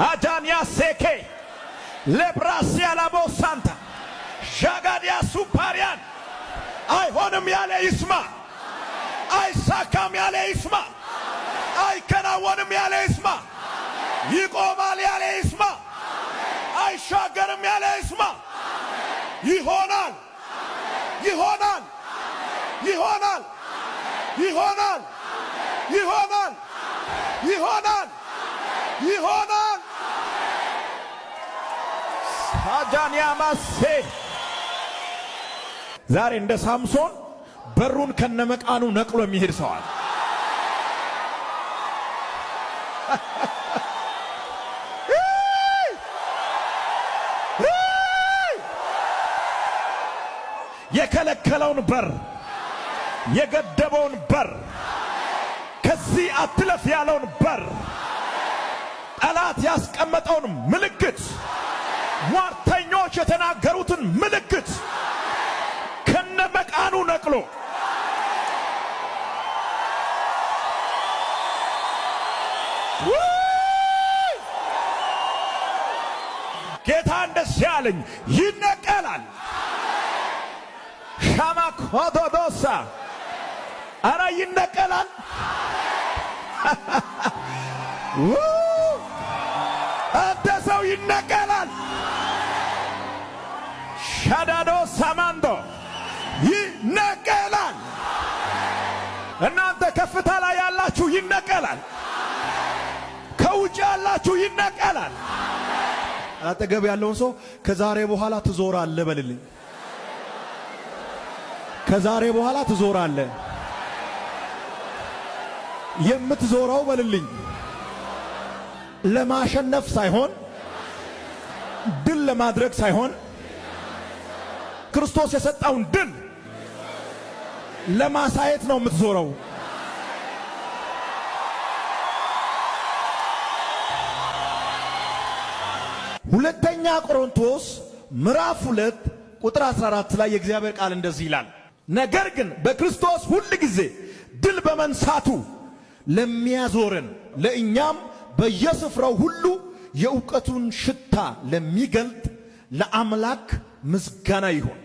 አጃንያ ሴኬ ለብራሲያ ላቦሳንታ ሻጋዲያ ሱፓሪያን አይሆንም ያለ ይስማ አይሳካም ያለ ይስማ አይከናወንም ያለ ይስማ ይቆማል ያለ ይስማ አይሻገርም ያለ ይስማ ይሆናል ይሆናል ይሆናል ይሆናል ይሆናል ይሆናል ይሆናል ሳጃንያ ማሴ ዛሬ እንደ ሳምሶን በሩን ከነመቃኑ ነቅሎ የሚሄድ ሰዋል የከለከለውን በር የገደበውን በር ከዚህ አትለፍ ያለውን በር ጠላት ያስቀመጠውን ምልክት ሟርተኞች የተናገሩትን ምልክት ከነመቃኑ ነቅሎ ጌታ እንደዚህ ያለኝ ይነቀላል ሻማ ኮዶዶሳ አራ ይነቀላል አንተ ሰው ይነቀላል ሻዳዶ ሳማንዶ ይነቀላል እናንተ ከፍታ ላይ ያላችሁ ይነቀላል ከውጭ ያላችሁ ይነቀላል አጠገብ ያለውን ሰው ከዛሬ በኋላ ትዞራለህ በልልኝ ከዛሬ በኋላ ትዞራለህ የምትዞረው በልልኝ ለማሸነፍ ሳይሆን ድል ለማድረግ ሳይሆን ክርስቶስ የሰጠውን ድል ለማሳየት ነው የምትዞረው ሁለተኛ ቆሮንቶስ ምዕራፍ 2 ቁጥር 14 ላይ የእግዚአብሔር ቃል እንደዚህ ይላል ነገር ግን በክርስቶስ ሁሉ ጊዜ ድል በመንሳቱ ለሚያዞረን ለእኛም በየስፍራው ሁሉ የእውቀቱን ሽታ ለሚገልጥ ለአምላክ ምስጋና ይሁን